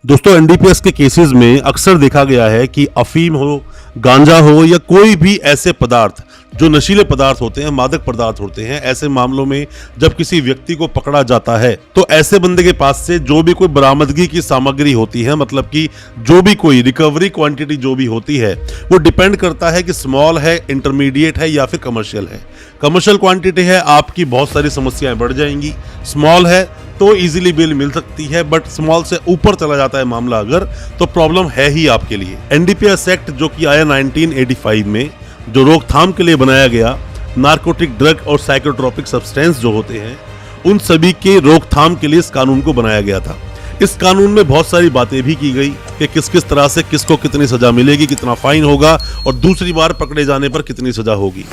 दोस्तों एनडीपीएस के केसेस में अक्सर देखा गया है कि अफीम हो, गांजा हो या कोई भी ऐसे पदार्थ जो नशीले पदार्थ होते हैं, मादक पदार्थ होते हैं, ऐसे मामलों में जब किसी व्यक्ति को पकड़ा जाता है तो ऐसे बंदे के पास से जो भी कोई बरामदगी की सामग्री होती है, मतलब कि जो भी कोई रिकवरी क्वांटिटी जो भी होती है, वो डिपेंड करता है कि स्मॉल है, इंटरमीडिएट है या फिर कमर्शियल है। कमर्शियल क्वांटिटी है, आपकी बहुत सारी समस्याएं बढ़ जाएंगी। स्मॉल है तो इजीली बिल मिल सकती है, बट स्मॉल से ऊपर चला जाता है मामला अगर, तो प्रॉब्लम है ही आपके लिए। एनडीपीएस एक्ट जो कि आया 1985 में, जो रोकथाम के लिए बनाया गया, नार्कोटिक ड्रग और साइकोट्रोपिक सब्सटेंस जो होते हैं उन सभी के रोकथाम के लिए इस कानून को बनाया गया था। इस कानून में बहुत सारी बातें भी की गई कि किस किस तरह से किसको कितनी सजा मिलेगी, कितना फाइन होगा और दूसरी बार पकड़े जाने पर कितनी सजा होगी।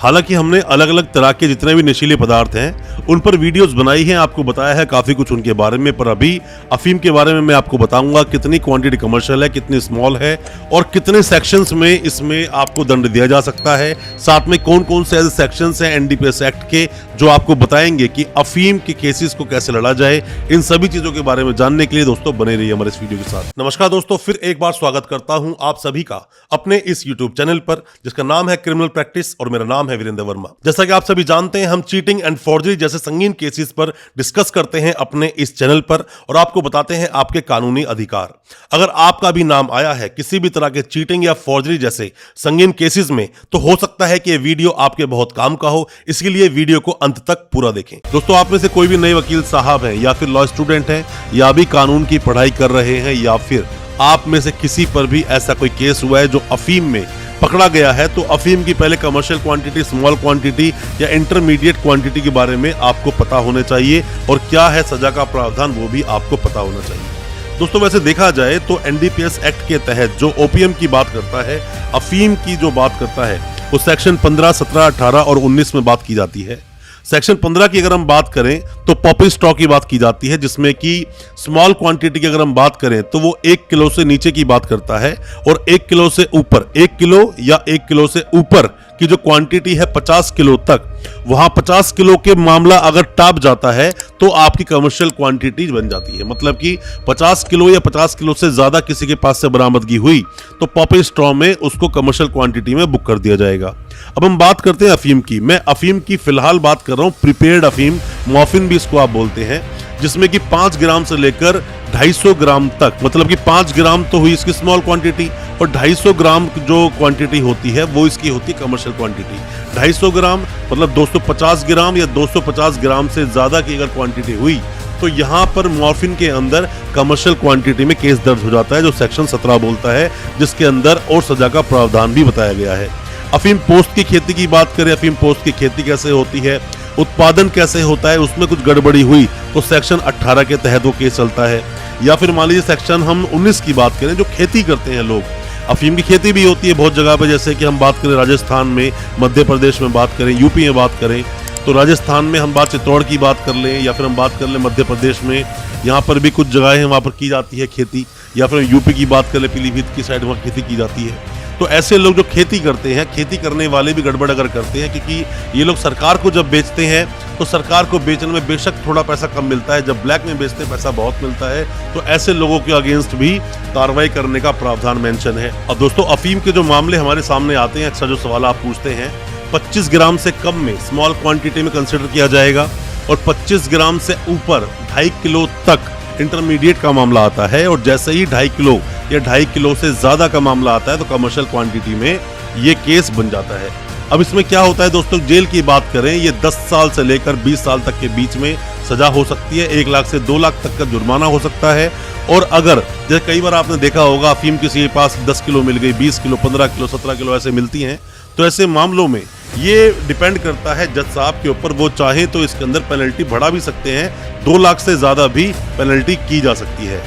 हालांकि हमने अलग अलग तरह के जितने भी नशीले पदार्थ हैं उन पर वीडियोस बनाई हैं, आपको बताया है काफ़ी कुछ उनके बारे में, पर अभी अफीम के बारे में मैं आपको बताऊंगा कितनी क्वांटिटी कमर्शियल है, कितनी स्मॉल है और कितने सेक्शंस में इसमें आपको दंड दिया जा सकता है। साथ में कौन कौन से ऐसे सेक्शंस हैं एनडीपीएस एक्ट के जो आपको बताएंगे कि अफीम के केसेस को कैसे लड़ा जाए। इन सभी चीज़ों के बारे में जानने के लिए दोस्तों बने रहिए हमारे इस वीडियो के साथ। नमस्कार दोस्तों, फिर एक बार स्वागत करता हूं आप सभी का अपने इस यूट्यूब चैनल पर जिसका नाम है क्रिमिनल प्रैक्टिस और मेरा नाम है वीरेंद्र वर्मा। जैसा कि आप सभी जानते हैं, हम चीटिंग एंड फॉर्जरी जैसे संगीन केसेस पर डिस्कस करते हैं अपने इस चैनल पर और आपको बताते हैं आपके कानूनी अधिकार। अगर आपका भी नाम आया है किसी भी तरह के चीटिंग या फॉर्जरी जैसे संगीन केसेस में, तो हो सकता है कि ये वीडियो आपके बहुत काम का हो, इसलिए वीडियो को अंत तक पूरा देखें। दोस्तों, आप में से कोई भी नए वकील साहब हैं या फिर लॉ स्टूडेंट हैं या अभी कानून की पढ़ाई कर रहे हैं या फिर आप में से किसी पर भी ऐसा कोई केस हुआ है जो अफीम में पकड़ा गया है, तो अफीम की पहले कमर्शियल क्वांटिटी, स्मॉल क्वांटिटी या इंटरमीडिएट क्वांटिटी के बारे में आपको पता होना चाहिए और क्या है सजा का प्रावधान वो भी आपको पता होना चाहिए। दोस्तों, वैसे देखा जाए तो एनडीपीएस एक्ट के तहत जो ओपीएम की बात करता है, अफीम की जो बात करता है, वो सेक्शन 15, 17, 18 और 19 में बात की जाती है। सेक्शन 15 की अगर हम बात करें तो पॉपी स्टॉक की बात की जाती है, जिसमें कि स्मॉल क्वांटिटी की अगर हम बात करें तो वो 1 किलो से नीचे की बात करता है और 1 किलो से ऊपर, 1 किलो या 1 किलो से ऊपर की जो क्वांटिटी है 50 किलो तक, वहां 50 किलो के मामला अगर टाप जाता है तो आपकी कमर्शियल क्वांटिटी बन जाती है। मतलब कि 50 किलो या 50 किलो से ज्यादा किसी के पास से बरामदगी हुई तो पॉपी स्ट्रॉ में उसको कमर्शियल क्वांटिटी में बुक कर दिया जाएगा। अब हम बात करते हैं अफीम की। मैं अफीम की फिलहाल बात कर रहा हूं, प्रिपेयर्ड अफीम, मॉर्फिन भी इसको आप बोलते हैं, जिसमें कि 5 ग्राम से लेकर 250 ग्राम तक, मतलब कि 5 ग्राम तो हुई इसकी स्मॉल क्वांटिटी और 250 ग्राम जो क्वांटिटी होती है वो इसकी होती है कमर्शियल क्वांटिटी। 250 ग्राम मतलब 250 ग्राम या 250 ग्राम से ज्यादा की अगर क्वांटिटी हुई तो यहाँ पर मॉर्फिन के अंदर कमर्शियल क्वांटिटी में केस दर्ज हो जाता है, जो सेक्शन 17 बोलता है, जिसके अंदर और सजा का प्रावधान भी बताया गया है। अफीम पोस्ट की खेती की बात करें, अफीम पोस्ट की खेती कैसे होती है, उत्पादन कैसे होता है, उसमें कुछ गड़बड़ी हुई तो सेक्शन 18 के तहत वो केस चलता है। या फिर मान लीजिए सेक्शन हम 19 की बात करें, जो खेती करते हैं लोग, अफीम की खेती भी होती है बहुत जगह पे, जैसे कि हम बात करें राजस्थान में, मध्य प्रदेश में बात करें, यूपी में बात करें, तो राजस्थान में हम बात चित्तौड़ की बात कर लें या फिर हम बात कर लें मध्य प्रदेश में, यहाँ पर भी कुछ जगह है वहाँ पर की जाती है खेती, या फिर यूपी की बात कर लें, पीलीभीत की साइड वहाँ खेती की जाती है। तो ऐसे लोग जो खेती करते हैं, खेती करने वाले भी गड़बड़ अगर करते हैं, क्योंकि ये लोग सरकार को जब बेचते हैं तो सरकार को बेचने में बेशक थोड़ा पैसा कम मिलता है, जब ब्लैक में बेचते हैं पैसा बहुत मिलता है, तो ऐसे लोगों के अगेंस्ट भी कार्रवाई करने का प्रावधान मेंशन है। अब दोस्तों, अफीम के जो मामले हमारे सामने आते हैं, अक्सर जो सवाल आप पूछते हैं, 25 ग्राम से कम में स्मॉल क्वांटिटी में कंसिडर किया जाएगा और 25 ग्राम से ऊपर 2.5 किलो तक इंटरमीडिएट का मामला आता है, और जैसे ही 2.5 किलो या 2.5 किलो से ज्यादा का मामला आता है तो कमर्शियल क्वांटिटी में ये केस बन जाता है। अब इसमें क्या होता है दोस्तों, जेल की बात करें, ये 10 साल से लेकर 20 साल तक के बीच में सजा हो सकती है, 1 लाख से 2 लाख तक का जुर्माना हो सकता है। और अगर जैसे कई बार आपने देखा होगा अफीम किसी के पास 10 किलो मिल गई, 20 किलो, 15 किलो, 17 किलो ऐसे मिलती हैं, तो ऐसे मामलों में ये डिपेंड करता है जज साहब के ऊपर, वो चाहे तो इसके अंदर पेनल्टी बढ़ा भी सकते हैं, 2 लाख से ज्यादा भी पेनल्टी की जा सकती है।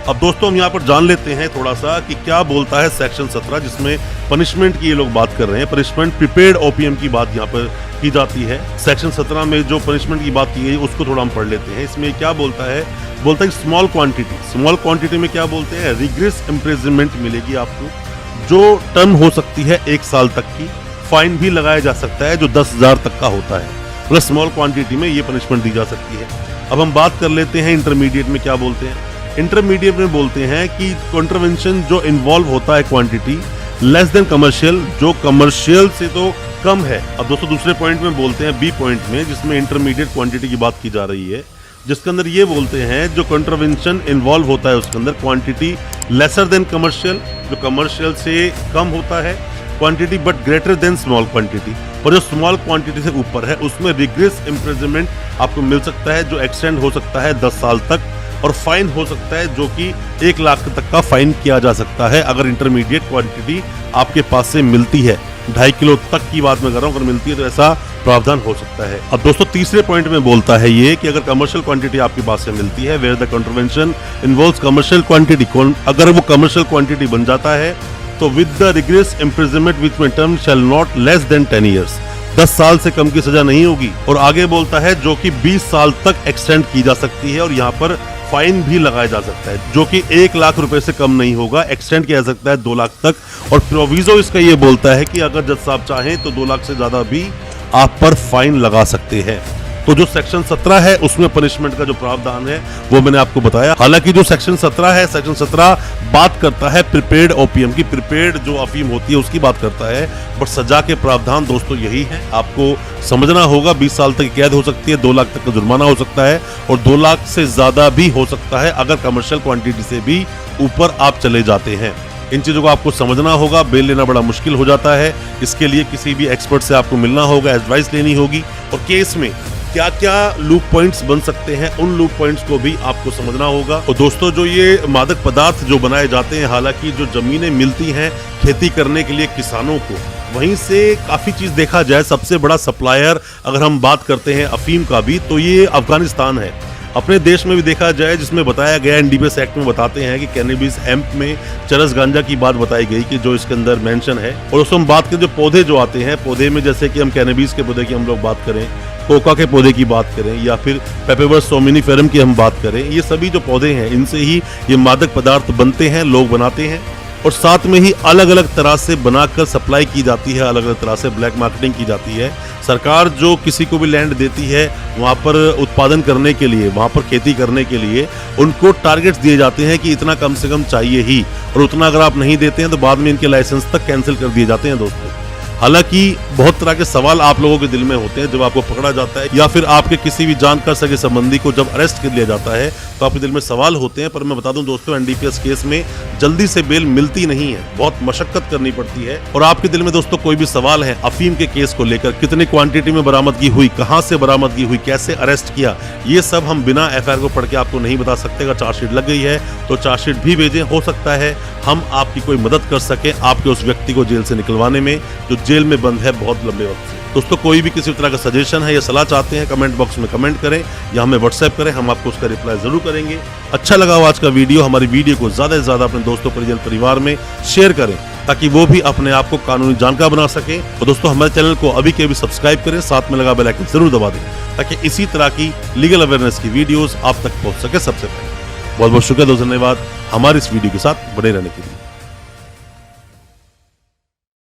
अब दोस्तों, हम यहाँ पर जान लेते हैं थोड़ा सा कि क्या बोलता है सेक्शन 17, जिसमें पनिशमेंट की ये लोग बात कर रहे हैं। पनिशमेंट प्रिपेयर्ड ओपीएम की बात यहाँ पर की जाती है। सेक्शन 17 में जो पनिशमेंट की बात की गई उसको थोड़ा हम पढ़ लेते हैं। इसमें क्या बोलता है, बोलता है स्मॉल क्वांटिटी, स्मॉल क्वांटिटी में क्या बोलते हैं, रिग्रेस इम्प्रिजनमेंट मिलेगी आपको, जो टर्म हो सकती है 1 साल तक की, फाइन भी लगाया जा सकता है जो 10,000 तक का होता है, मतलब स्मॉल क्वांटिटी में ये पनिशमेंट दी जा सकती है। अब हम बात कर लेते हैं इंटरमीडिएट में क्या बोलते हैं। इंटरमीडिएट में बोलते हैं कि कॉन्ट्रवेंशन जो इन्वॉल्व होता है क्वांटिटी लेस देन कमर्शियल, जो कमर्शियल से तो कम है। अब दोस्तों दूसरे पॉइंट में बोलते हैं बी पॉइंट में, जिसमें इंटरमीडिएट क्वांटिटी की बात की जा रही है, जिसके अंदर ये बोलते हैं जो कॉन्ट्रवेंशन इन्वॉल्व होता है उसके अंदर क्वांटिटी लेसर देन कमर्शियल, जो कमर्शियल से कम होता है quantity but greater than small quantity, और जो स्मॉल क्वांटिटी से ऊपर है उसमें रिग्रेस इम्प्रिजनमेंट आपको मिल सकता है, जो एक्सटेंड हो सकता है 10 साल तक, और फाइन हो सकता है जो कि 1 लाख तक का फाइन किया जा सकता है अगर इंटरमीडिएट क्वांटिटी आपके पास से मिलती है। 2.5 किलो तक की बात मैं कर रहा हूँ, अगर मिलती है तो ऐसा प्रावधान हो सकता है। अब दोस्तों तीसरे पॉइंट में बोलता है ये कि अगर कमर्शियल क्वांटिटी आपके पास से मिलती है where the contravention involves commercial quantity, अगर वो कमर्शियल क्वांटिटी बन जाता है तो with the rigorous imprisonment which में term shall not less than 10 years, 10 साल से कम की सजा नहीं होगी। और आगे बोलता है जो कि 20 साल तक एक्सटेंड की जा सकती है, और यहाँ पर फाइन भी लगाया जा सकता है जो कि 1 लाख रुपए से कम नहीं होगा, एक्सटेंड किया जा सकता है 2 लाख तक। और प्रोविजो इसका ये बोलता है कि अगर जज साहब चाहें तो 2 लाख से ज्यादा भी आप पर फाइन लगा सकते हैं। तो जो सेक्शन 17 है उसमें पनिशमेंट का जो प्रावधान है वो मैंने आपको बताया। हालांकि जो सेक्शन 17 है, सेक्शन 17 बात करता है प्रिपेयर्ड ओपीएम की, प्रिपेयर्ड जो अफीम होती है उसकी बात करता है, बट सजा के प्रावधान दोस्तों यही है, आपको समझना होगा। 20 साल तक कैद हो सकती है, 2 लाख तक का जुर्माना हो सकता है, और 2 लाख से ज्यादा भी हो सकता है अगर कमर्शियल क्वांटिटी से भी ऊपर आप चले जाते हैं। इन चीजों को आपको समझना होगा, बेल लेना बड़ा मुश्किल हो जाता है, इसके लिए किसी भी एक्सपर्ट से आपको मिलना होगा, एडवाइस लेनी होगी, और केस में क्या क्या लूप पॉइंट्स बन सकते हैं उन लूप पॉइंट्स को भी आपको समझना होगा। और दोस्तों जो ये मादक पदार्थ जो बनाए जाते हैं, हालांकि जो जमीनें मिलती हैं खेती करने के लिए किसानों को, वहीं से काफी चीज देखा जाए, सबसे बड़ा सप्लायर अगर हम बात करते हैं अफीम का भी तो ये अफगानिस्तान है। अपने देश में भी देखा जाए, जिसमें बताया गया एनडीपीएस एक्ट में बताते हैं कि कैनबिस हेम्प में चरस गांजा की बात बताई गई कि जो इसके अंदर मेंशन है। और उसमें हम बात करें जो पौधे जो आते हैं, पौधे में जैसे कि हम कैनबिस के पौधे की हम लोग बात करें, कोका के पौधे की बात करें, या फिर पेपेवर्स सोमिनिफेरम की हम बात करें, ये सभी जो पौधे हैं इनसे ही ये मादक पदार्थ बनते हैं, लोग बनाते हैं, और साथ में ही अलग अलग तरह से बनाकर सप्लाई की जाती है, अलग अलग तरह से ब्लैक मार्केटिंग की जाती है। सरकार जो किसी को भी लैंड देती है वहाँ पर उत्पादन करने के लिए, वहाँ पर खेती करने के लिए उनको टारगेट्स दिए जाते हैं कि इतना कम से कम चाहिए ही, और उतना अगर आप नहीं देते हैं तो बाद में इनके लाइसेंस तक कैंसिल कर दिए जाते हैं दोस्तों। हालांकि बहुत तरह के सवाल आप लोगों के दिल में होते हैं जब आपको पकड़ा जाता है, या फिर आपके किसी भी जानकार सगे संबंधी को जब अरेस्ट कर लिया जाता है तो आपके दिल में सवाल होते हैं। पर मैं बता दूं दोस्तों, एनडीपीएस केस में जल्दी से बेल मिलती नहीं है, बहुत मशक्कत करनी पड़ती है। और आपके दिल में दोस्तों कोई भी सवाल है अफीम के केस को लेकर, कितनी क्वांटिटी में बरामदगी हुई, कहां से बरामदगी हुई, कैसे अरेस्ट किया, ये सब हम बिना एफआईआर को पढ़ के आपको नहीं बता सकते। अगर चार्जशीट लग गई है तो चार्जशीट भी भेजें, हो सकता है हम आपकी कोई मदद कर सकें आपके उस व्यक्ति को जेल से निकलवाने में जो जेल में बंद है बहुत लंबे वक्त से। दोस्तों कोई भी किसी तरह का सजेशन है या सलाह चाहते हैं कमेंट बॉक्स में कमेंट करें या हमें व्हाट्सएप करें, हम आपको उसका रिप्लाई जरूर करेंगे। अच्छा लगा हो आज का वीडियो, हमारी वीडियो को ज्यादा से ज्यादा अपने दोस्तों परिजन परिवार में शेयर करें ताकि वो भी अपने आप को कानूनी जानकार बना सके। और दोस्तों हमारे चैनल को अभी के अभी सब्सक्राइब करें, साथ में लगा बेल आइकन जरूर दबा दें ताकि इसी तरह की लीगल अवेयरनेस की वीडियोस आप तक पहुंच सके सबसे पहले। बहुत बहुत शुक्रिया दोस्तों, धन्यवाद हमारे इस वीडियो के साथ बने रहने के लिए।